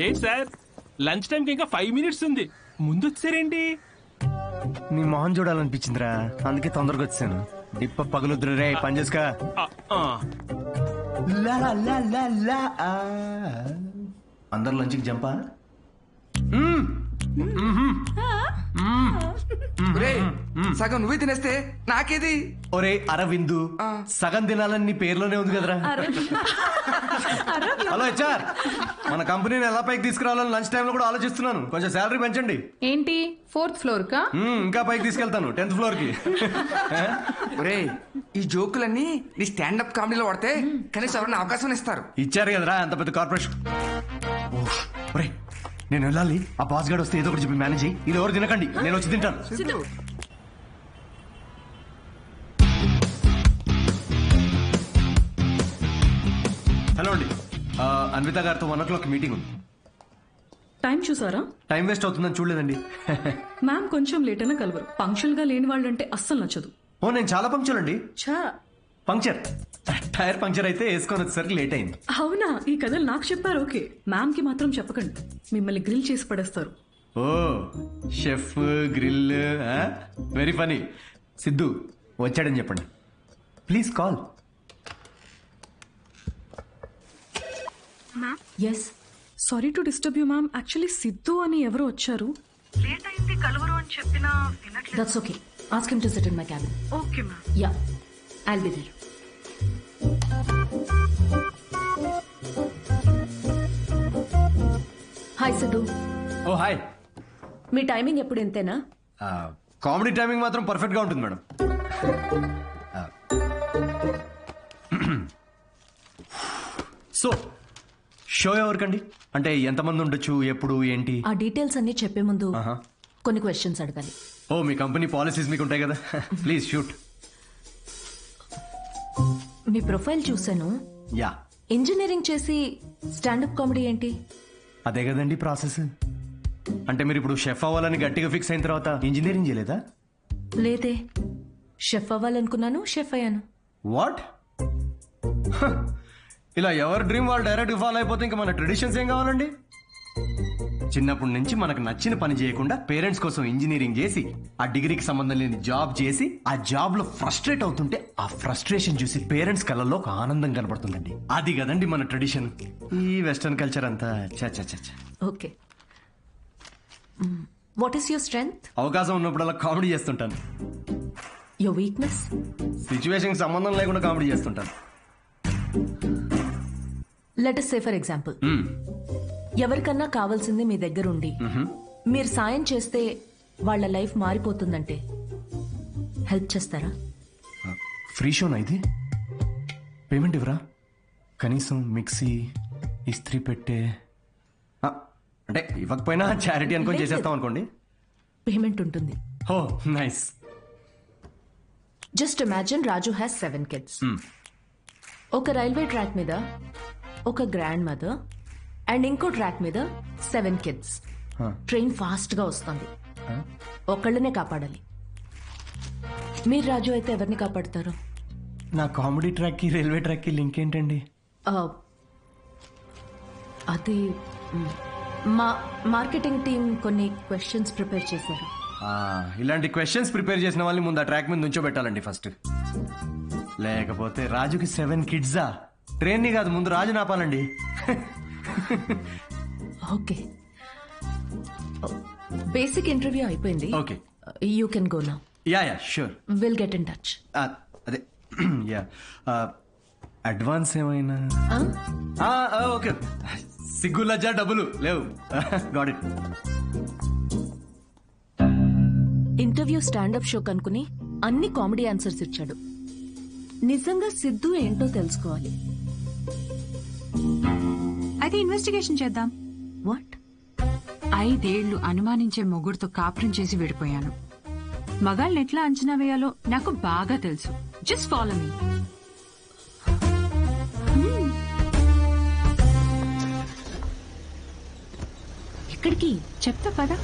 ఏంటి sir, lunch టైంకి ఇంకా 5 minutes ఉంది, ముందు వచ్చారేంటి? నీ మొహం చూడాలనిపించిందిరా, అందుకే తొందరగా వచ్చాను. డిప్ప పగులుద్దురు రే, పని చేసుకా. అందరు లంచ్కి జంపా. సగం నువ్వే తినేస్తే నాకేది? ఒరే అరవిందు, సగం తినాలని నీ పేర్లోనే ఉంది కదరా. హలో హెచ్ఆర్, మన కంపెనీని ఎలా పైకి తీసుకురావాలని లంచ్ టైంలో కూడా ఆలోచిస్తున్నాను. కొంచెం శాలరీ పెంచండి. ఏంటి 4th floor కా? ఇంకా పైకి తీసుకెళ్తాను, 10th floor కి. ఒరే ఈ జోకులన్నీ నీ స్టాండప్ కామెడీలో వాడితే కనీసం ఎవరైనా అవకాశం ఇస్తారు. ఇచ్చారు కదరా అంత పెద్ద కార్పొరేషన్. ఒరే నేను వెళ్ళాలి, ఆ బాస్ గార్డ్ వస్తే ఏదో ఒకటి చెప్పి మేనేజ్ అయ్యి. ఇది ఎవరు తినకండి, నేను వచ్చి తింటాను. హలో అండి, అన్విత గారితో 1 o'clock మీటింగ్ ఉంది. టైం చూసారా? టైం వేస్ట్ అవుతుందని చూడలేదండి. మ్యామ్ కొంచెం లేట్ అయినా కలవరు. పంక్చువల్ గా లేని వాళ్ళంటే అస్సలు నచ్చదు. ఓ నేను చాలా పంక్చర్ అండి. ఛా, పంక్చర్ టైర్ పంక్చర్ అయితే వేసుకొని వచ్చేసరికి లేట్ అయింది. అవునా? ఈ కథలు నాకు చెప్పారు. ఓకే, మ్యామ్ కి మాత్రం చెప్పకండి, మిమ్మల్ని గ్రిల్ చేసి పడేస్తారు. Oh chef grill, very funny. Siddhu వచ్చాడని చెప్పండి, please call. Yes, sorry to disturb you ma'am. Actually Siddhu అని ఎవరో వచ్చారు. లేట్ అయింది కలవరు అని చెప్పినా వినట్లేదు. That's okay, ask him to sit in my cabin. Okay ma'am. Yeah, I'll be there. Hi Siddhu. Oh hi. మీ టైమింగ్ ఎప్పుడు ఇంతేనా? కామెడీ టైమింగ్ మాత్రం పర్ఫెక్ట్ గా ఉంటుంది మేడం. సో షో ఎవరికండి? అంటే ఎంతమంది ఉండొచ్చు, ఎప్పుడు, ఏంటి? ఆ డీటెయిల్స్ అన్ని చెప్పే ముందు కొన్ని క్వశ్చన్స్ అడగాలి. ఓ మీ కంపెనీ పాలసీస్ మీకు ఉంటాయి కదా, ప్లీజ్ షూట్. మీ ప్రొఫైల్ చూసాను. యా, ఇంజనీరింగ్ చేసి స్టాండప్ కామెడీ ఏంటి? అదే కదండి ప్రాసెస్. అంటే మీరు ఇప్పుడు షెఫ్ అవ్వాలని గట్టిగా ఫిక్స్ అయిన తర్వాత ఇంజనీరింగ్ చేయలేదా? లేదే, షెఫ్ అవ్వాలనుకున్నాను, షెఫ్ అయ్యాను. వాట్? ఇలా ఎవరి డ్రీమ్ వాళ్ళు డైరెక్ట్ ఫాలో అయిపోతే ఇంకా మన ట్రెడిషన్స్ ఏం కావాలండి? చిన్నప్పటి నుంచి మనకు నచ్చిన పని చేయకుండా పేరెంట్స్ కోసం ఇంజనీరింగ్ చేసి, ఆ డిగ్రీకి సంబంధం లేని జాబ్ చేసి, ఆ జాబ్ లో ఫ్రస్ట్రేట్ అవుతుంటే ఆ ఫ్రస్ట్రేషన్ చూసి పేరెంట్స్ కళ్ళల్లో ఒక ఆనందం కనబడుతుందండి. అది కదండి మన ట్రెడిషన్. ఈ వెస్టర్న్ కల్చర్ అంతా చా చా చా. Okay, what is your strength? అవకాశం ఉన్నప్పుడల్లా కామెడీ చేస్తుంటాను. Your weakness? సిచ్యువేషన్ సంబంధం లేకుండా కామెడీ చేస్తుంటాను. Let us say for example, ఎవరికన్నా కావాల్సింది మీ దగ్గర ఉండి మీరు సాయం చేస్తే వాళ్ళ లైఫ్ మారిపోతుందంటే హెల్ప్ చేస్తారా? ఫ్రీ షోనా ఇది? పేమెంట్ ఇవ్వరా? కనీసం మిక్సీ, ఇస్త్రీ పెట్టే, అంటే ఇవ్వకపోయినా చారిటీ అనుకొని చేసేస్తాం అనుకోండి. పేమెంట్ ఉంటుంది. Oh nice. Just imagine Raju has 7 kids. ఒక రైల్వే ట్రాక్ మీద ఒక గ్రాండ్ మదర్ అండ్ ఇంకో ట్రాక్ మీద 7 kids. ట్రైన్ ఫాస్ట్ గా వస్తుంది, ఒకళ్ళనే కాపాడాలి. మీరు రాజు అయితే ఎవరిని కాపాడతారు? నా కామెడీ ట్రాక్ కి రైల్వే ట్రాక్ కి లింక్ ఏంటండి? అది మా మార్కెటింగ్ టీమ్ కొన్ని క్వశ్చన్స్ ప్రిపేర్ చేశారు. ఇలాంటి క్వశ్చన్స్ ప్రిపేర్ చేసిన వాళ్ళని ముందు ఆ ట్రాక్ మీద నుంచోబెట్టాలండి ఫస్ట్. లేకపోతే రాజుకి 7 kids? ట్రైన్ ని కాదు, ముందు రాజు నాపాలండి. ఓకే, బేసిక్ ఇంటర్వ్యూ అయిపోయింది. Okay, you can go now. Yeah yeah sure, will get in touch. అదే యా, అడ్వాన్స్ ఏమైనా? ఓకే, సిగ్గు లజ్జా డబ్బులు లేవు. Got it. Interview stand up show కనుకుని అన్ని కామెడీ ఆన్సర్స్ ఇచ్చాడు. నిజంగా సిద్ధు ఏంటో తెలుసుకోవాలి. అయితే ఇన్వెస్టిగేషన్ చేద్దాం. వాట్? 5 ఏళ్లు అనుమానించే మొగుడుతో కాపురం చేసి విడిపోయాను. మగాళ్ళని ఎట్లా అంచనా వేయాలో నాకు బాగా తెలుసు. Just follow me. ఎక్కడికి? చెప్తా పదా.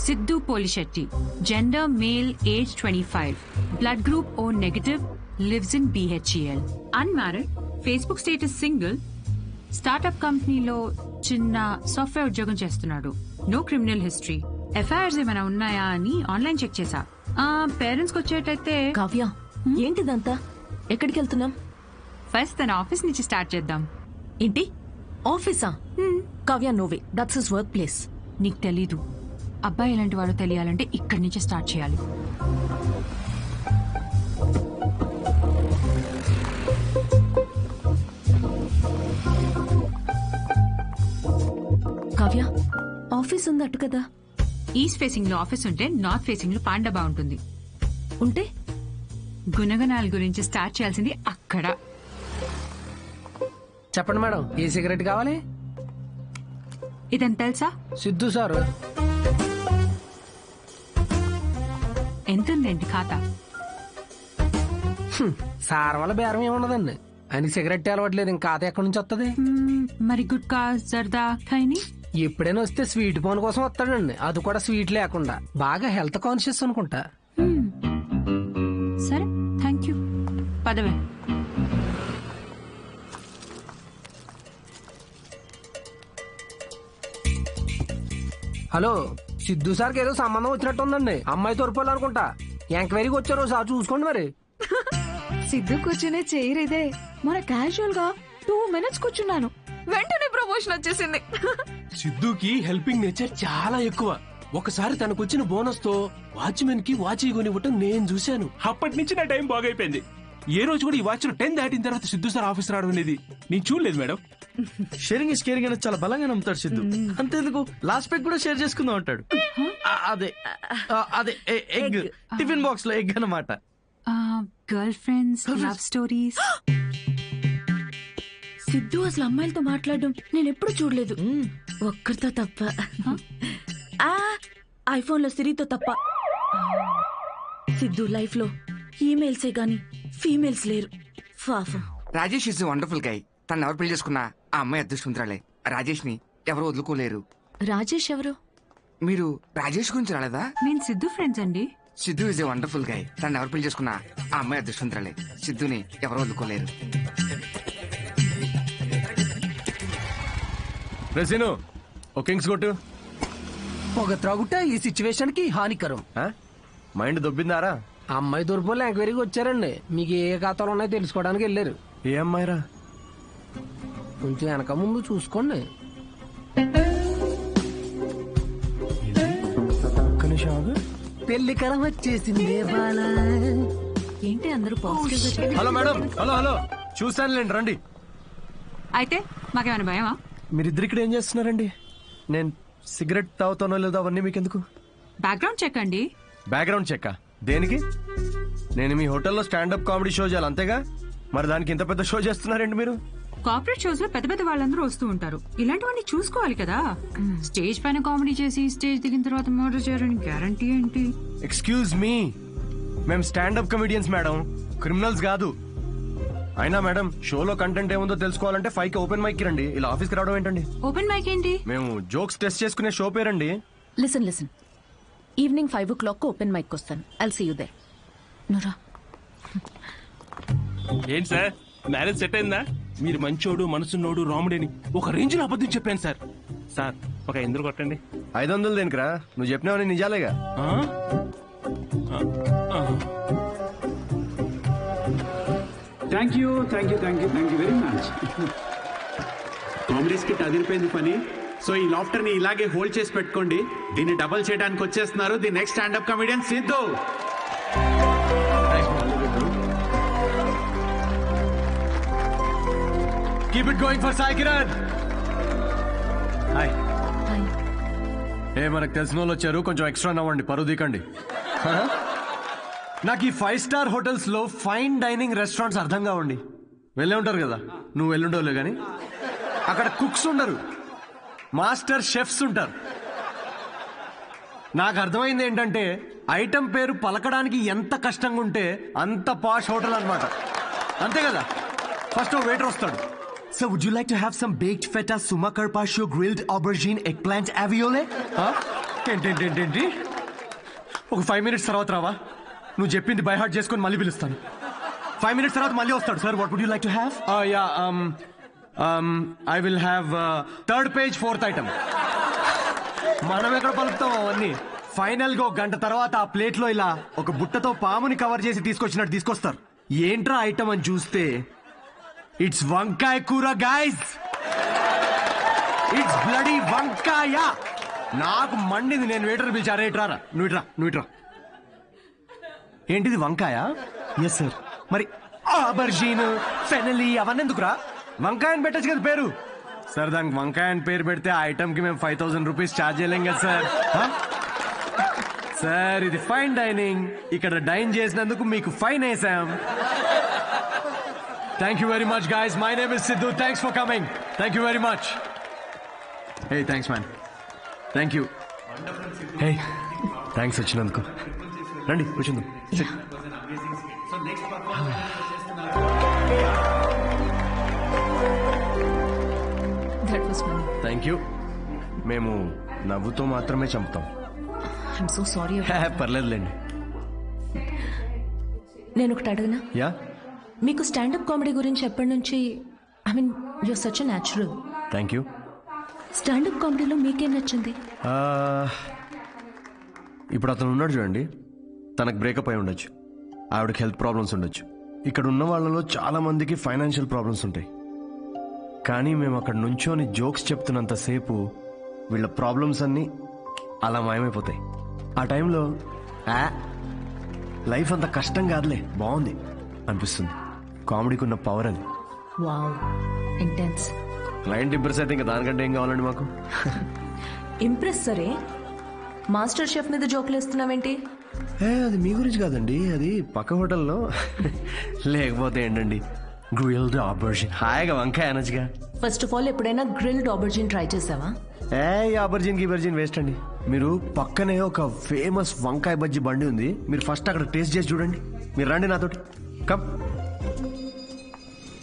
Siddhu Polishetty, gender male, age 25, blood group O negative, lives in BHEL, unmarried, Facebook status single, startup కంపెనీలో చిన్న సాఫ్ట్వేర్ ఉద్యోగం చేస్తున్నాడు, నో క్రిమినల్ హిస్టరీ, ఎఫ్ఐఆర్స్ ఏమైనా ఉన్నాయా అని ఆన్లైన్ చెక్ చేశా. పేరెంట్స్ కి వచ్చేటైతే కావ్య ఏంటిదంతా? ఎక్కడికి వెళ్తున్నాం? ఫస్ట్ తన ఆఫీస్ నుంచి స్టార్ట్ చేద్దాం. ఏంటి ఆఫీసా? Kavya no way, that's his work place. నీకు తెలీదు, అబ్బాయి ఎలాంటి వాడో తెలియాలంటే ఇక్కడి నుంచి స్టార్ట్ చేయాలి. కావ్య ఆఫీస్ ఉంది అటు కదా. ఈస్ట్ ఫేసింగ్ లో ఆఫీస్ ఉంటే నార్త్ ఫేసింగ్ లో పాండా బాగుంటుంది. ఉంటే గుణగణాల గురించి స్టార్ట్ చేయాల్సింది అక్కడ. చెప్పండి మేడం, ఏ సిగరెట్ కావాలి? ఇదని తెలుసా? సిద్ధు సార్. ఎంతుందండి ఖాతా? సార్ వల్ల బేరం ఏమున్నదండి, ఆయనకి సిగరెట్ అలవట్లేదు, ఇంకా ఖాతా ఎక్కడి నుంచి వస్తుంది? మరి గుట్కా జర్దా ఖైని? ఎప్పుడైనా వస్తే స్వీట్ పోన్ కోసం వస్తాడండి, అది కూడా స్వీట్ లేకుండా. బాగా హెల్త్ కాన్షియస్ అనుకుంటా. సరే, థ్యాంక్ యూ. పదవే. హలో, సిద్ధు సార్కి ఏదో సంబంధం వచ్చినట్టు ఉందండి, అమ్మాయి తోరుకోవాలనుకుంటా. ఎంక్వైరీకి వచ్చారు, సార్ చూసుకోండి మరి. సిద్ధు కూర్చునే చైర్ ఇదే. మన క్యాజువల్ గా 2 minutes కూర్చున్నాను, వెంటనే ప్రమోషన్ వచ్చేసింది. సిద్ధుకి హెల్పింగ్ నేచర్ చాలా ఎక్కువ. ఒకసారి తనకొచ్చిన బోనస్ తో వాచ్మెన్ కి వాచ్ కొనివ్వటం నేను చూశాను. అప్పటి నుంచి నా టైం బాగైపోయింది. ఏ రోజు కూడా ఈ వాచ్ 10 దాటిన తర్వాత సిద్ధు సార్ ఆఫీస్ రావడం అనేది నేను చూడలేదు మేడం. షేరింగ్ ఇస్ కేరింగ్ అనేది చాలా బలంగా నమ్ముతాడు సిద్ధు. అంతేందుకు లాస్ట్ పెగ్ కూడా షేర్ చేసుకుందాం అంటాడు. అదే అదే ఎగ్, టిఫిన్ బాక్స్ లో ఎగ్ అన్నమాట. Girl friends, love stories. Siddhu అసలు అమ్మాయిలతో మాట్లాడడం నేను ఎప్పుడు చూడలేదు, ఒక్కరితో తప్ప. ఐఫోన్ లో సిరితో తప్ప. సిద్ధు లైఫ్ లో ఈమెయిల్సే గాని ఫీమేల్స్ లేరు. పాపం. Rajesh is wonderful guy. తను ఎవరు పెళ్లి చేసుకున్నా ఆ అమ్మాయి అదృష్టవంతురాలే. రాజేష్ ని ఎవరు వదులుకోలేరు. రాజేష్ ఎవరు? మీరు రాజేష్ గురించి రాలేదా? నేను సిద్ధు ఫ్రెండ్స్ అండి. Siddhu is a wonderful guy. తను ఎవరు పెళ్లి చేసుకున్నా ఆ అమ్మాయి అదృష్టవంతురాలే. సిద్ధుని ఎవరు వదులుకోలేరు. రెసిను ఓ కింగ్స్ కొట్టు. పొగ త్రాగుట ఈ సిచ్యువేషన్ కి హానికరం. మైండ్ దొబ్బిందారా? అమ్మాయి తోరుపోలే ఎంక్వైరీకి వచ్చారండి, మీకు ఏ ఖాతాలు ఉన్నాయో తెలుసుకోవడానికి వెళ్ళారు. ఏ అమ్మాయిరా? కొంచెం వెనక ముందు చూసుకోండి. పెళ్లి కరం వచ్చేసింది. ఏంటి అందరూ positive? Hello madam, hello hello, చూసానులేండి, రండి. అయితే మాకేమైనా భయమా? మీరిద్దరు ఇక్కడ ఏం చేస్తున్నారండి? నేను సిగరెట్ తాగుతానో లేదో అవన్నీ మీకెందుకు? బ్యాక్గ్రౌండ్ చెక్ అండి. బ్యాక్గ్రౌండ్ చెక్ దేనికి? నేను మీ హోటల్లో స్టాండప్ కామెడీ షో చేయాలి అంతేగా, మరి దానికి ఇంత పెద్ద షో చేస్తున్నారండి మీరు? కార్పొరేట్ షోస్ లో పెద్ద పెద్ద వాళ్ళందరూ వస్తూ ఉంటారు, ఇలాంటివన్నీ చూసుకోవాలి కదా. స్టేజ్ పైన కామెడీ చేసి స్టేజ్ దిగిన తర్వాత మర్డర్ చేయడానికి గ్యారంటీ ఏంటి? ఎక్స్క్యూజ్ మీ, మేము స్టాండప్ కమెడియన్స్ మేడం, క్రిమినల్స్ కాదు. అయినా మేడం, షోలో కంటెంట్ ఏముందో తెలుసుకోవాలంటే 5కి ఓపెన్ మైక్ రండి, ఇలా ఆఫీస్కి రావడం ఏంటండి? ఓపెన్ మైక్ ఏంటి? మేము జోక్స్ టెస్ట్ చేసుకునే షో పేరండి. Listen, evening 5 o'clock open mic వస్తాను. I'll see you there. నురా. ఏంటి సార్, మ్యారేజ్ సెట్ అయిందా? మీరు మంచోడు, మనసున్నోడు, రాముడని ఒక రేంజ్ లో అబద్ధం చెప్పాను సార్. సార్ ఒక ఎందుకు కొట్టండి. 500 దేనికిరా? నువ్వు చెప్పినావని నిజాలేగా. Thank you very much. Comedy skit అదిరిపోయింది పని. సో ఈ లాఫ్టర్ ని ఇలాగే హోల్డ్ చేసి పెట్టుకోండి. దీన్ని డబల్ చేయడానికి వచ్చేస్తున్నారు the next standup comedian Siddhu. Keep it going for Sai Kiran. Hi. మనకు తెలిసిన వాళ్ళు వచ్చారు, కొంచెం ఎక్స్ట్రా నవ్వండి, పరువు దీకండి. నాకు ఈ 5 star హోటల్స్ లో ఫైన్ డైనింగ్ రెస్టారెంట్స్ అర్థం కావండి. వెళ్ళే ఉంటారు కదా, నువ్వు వెళ్ళుండవులే కానీ. అక్కడ కుక్స్ ఉండరు, మాస్టర్ షెఫ్స్ ఉంటారు. నాకు అర్థమైంది ఏంటంటే ఐటమ్ పేరు పలకడానికి ఎంత కష్టంగా ఉంటే అంత పాష్ హోటల్ అన్నమాట. అంతే కదా. ఫస్ట్ వెయిటర్ వస్తాడు. So would you like to have some baked feta, suma carpaccio, grilled aubergine, eggplant aviole? ఏంటి ఒక 5 minutes తర్వాత రావా? నువ్వు చెప్పింది బై హార్ట్ చేసుకొని మళ్ళీ పిలుస్తాను. 5 minutes తర్వాత మళ్ళీ వస్తాడు sir. What would you like to have? Yeah I will have third page 4th item. మనం ఎక్కడ పలుకుతాం అవన్నీ. ఫైనల్ గా 1 గంట తర్వాత ఆ ప్లేట్ లో ఇలా ఒక బుట్టతో పాముని కవర్ చేసి తీసుకొచ్చినట్టు తీసుకొస్తారు. ఏంట్రా ఐటమ్ అని చూస్తే ఇట్స్ వంకాయ కూర గైస్. ఇట్స్ బ్లడీ వంకాయ. నాకు మండింది. నేను వెయిటర్ పిలిచా. రేట్ రారా, నువ్వు ఇట్రా. ఏంటిది వంకాయ? Yes sir. మరి ఆబర్జీన్ ఫెనలి అవన్నీ ఎందుకురా? వంకాయ అని పెట్టచ్చు కదా పేరు. సార్ దానికి వంకాయ అని పేరు పెడితే ఆ ఐటమ్ కి మేము 5,000 రూపీస్ ఛార్జ్ చేయలేం కదా సార్. సార్ ఇది ఫైన్ డైనింగ్. ఇక్కడ డైన్ చేసినందుకు మీకు ఫైన్ వేసాం. Thank you very much guys. My name is Siddhu. Thanks for coming. Thank you very much. Hey thanks man. Thank you. Hey thanks వచ్చినందుకు. రండి కూర్చుందాం. That was funny. Thank you. మేము నవ్వుతో మాత్రమే చంపుతాం. I'm so sorry. పర్లేదులేండి. నేను ఒకటి అడగనా? యా. మీకు స్టాండప్ కామెడీ గురించి ఎప్పటి నుంచి? I mean you're such a natural. Thank you. Standup కామెడీలో మీకేం నచ్చింది? ఇప్పుడు అతను ఉన్నాడు చూడండి, తనకు బ్రేకప్ అయి ఉండొచ్చు, ఆవిడకి హెల్త్ ప్రాబ్లమ్స్ ఉండొచ్చు. ఇక్కడ ఉన్న వాళ్ళలో చాలా మందికి ఫైనాన్షియల్ ప్రాబ్లమ్స్ ఉంటాయి. కానీ మేము అక్కడ నుంచోని జోక్స్ చెప్తున్నంతసేపు వీళ్ళ ప్రాబ్లమ్స్ అన్నీ అలా మాయమైపోతాయి. ఆ టైంలో లైఫ్ అంత కష్టం కాదులే, బాగుంది అనిపిస్తుంది. కామెడీకి ఉన్న పవర్ అది. Wow, intense. క్లయింట్ ఇంప్రెస్ అయితే ఇంకా దానికంటే ఏం కావాలండి మాకు? ఇంప్రెస్ సరే, మాస్టర్ షెఫ్ మీద జోకులు వేస్తున్నావేంటి? అది మీ గురించి కాదండి, అది పక్క హోటల్లో. లేకపోతే ఏంటండి, గ్రిల్డ్ ఆబర్జిన్. హాయిగా వంకాయ అనొచ్చుగా. ఫస్ట్ ఆఫ్ ఆల్ ఎప్పుడైనా గ్రిల్డ్ ఆబర్జిన్ ట్రై చేసావా? ఆబర్జిన్ గిబర్జిన్ వేస్ట్ అండి. మీరు పక్కనే ఒక ఫేమస్ వంకాయ బజ్జీ బండి ఉంది, మీరు ఫస్ట్ అక్కడ టేస్ట్ చేసి చూడండి. మీరు రండి నాతోటి. కమ్.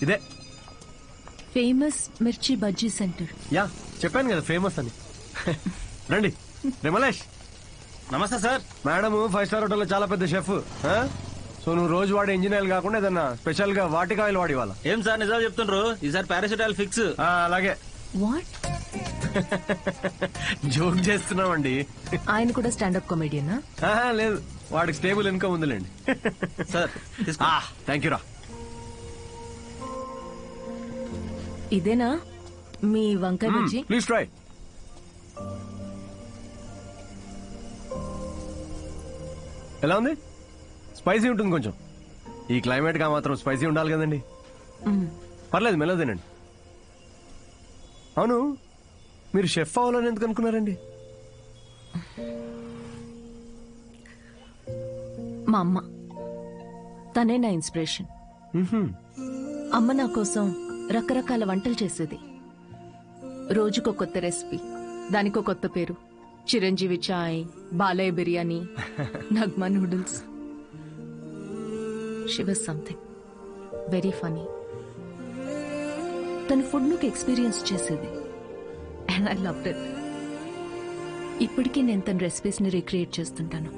ఇదే ఫేమస్ మిర్చి బజ్జీ సెంటర్. యా చెప్పాను కదా ఫేమస్ అని. రండి. రిమలేష్. నమస్తే సార్. మేడం 5 స్టార్ హోటల్లో చాలా పెద్ద షెఫ్. సో నువ్వు రోజు వాడే ఇంజిన్ ఆయిల్ కాకుండా ఏదన్నా స్పెషల్ గా వాటిక ఆయిల్ వాడి వాళ్ళ. ఏం సార్ నిజాలు చెప్తుండ్రు? ఈసారి పారాసిటాల్ ఫిక్స్. అలాగే. వాట్? జోక్ చేస్తున్నామండి. ఆయన కూడా స్టాండప్ కామెడియనా? లేదు, వాడికి స్టేబుల్ ఇన్కమ్ ఉందిలేండి. సార్ థ్యాంక్ యూ రా. ఇదేనా మీ వంకాయ బజ్జీ? Please try. ఎలా ఉంది? స్పైసీ ఉంటుంది కొంచెం. ఈ క్లైమేట్ గా మాత్రం స్పైసీ ఉండాలి కదండి. పర్లేదు, మెల్లగా తినండి. అవును, మీరు షెఫ్ అవ్వాలని ఎందుకు అనుకున్నారండి? మా అమ్మ, తనే నా ఇన్స్పిరేషన్. అమ్మ నా కోసం రకరకాల వంటలు చేసేది. రోజుకో కొత్త రెసిపీ, దానికో కొత్త పేరు. చిరంజీవి చాయ్, Balayya biryani, Nagma noodles. She was something very funny. తన ఫుడ్ మీకు ఎక్స్పీరియన్స్ చేసేది, అండ్ ఐ లవ్డ్ ఇట్. ఇప్పటికీ నేను తన రెసిపీస్ ని రీక్రియేట్ చేస్తుంటాను.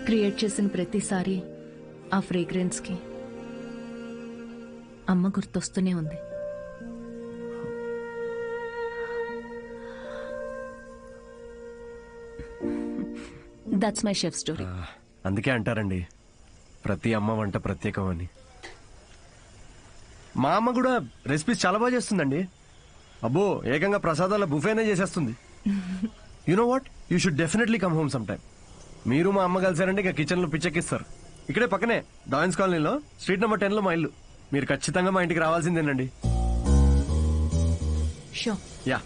క్రియేట్ చేసిన ప్రతిసారి ఆ ఫ్రేగ్రెన్స్ కి అమ్మ గుర్తొస్తూనే ఉంది. That's my chef story. అందుకే అంటారండి ప్రతి అమ్మ వంట ప్రత్యేకం అని. మా అమ్మ కూడా రెసిపీస్ చాలా బాగా చేస్తుందండి. అబ్బో, ఏకంగా ప్రసాదాల బుఫేనే చేసేస్తుంది. You know what, you should definitely come home some time. మీరు మా అమ్మ కలిసారంటే ఇక కిచెన్ లో పిచ్చెక్కిస్తారు. ఇక్కడే పక్కనే డాయిన్స్ కాలనీలో స్ట్రీట్ నెంబర్ 10 లో మా ఇల్లు. మీరు ఖచ్చితంగా మా ఇంటికి రావాల్సిందేనండి. షూర్. యా.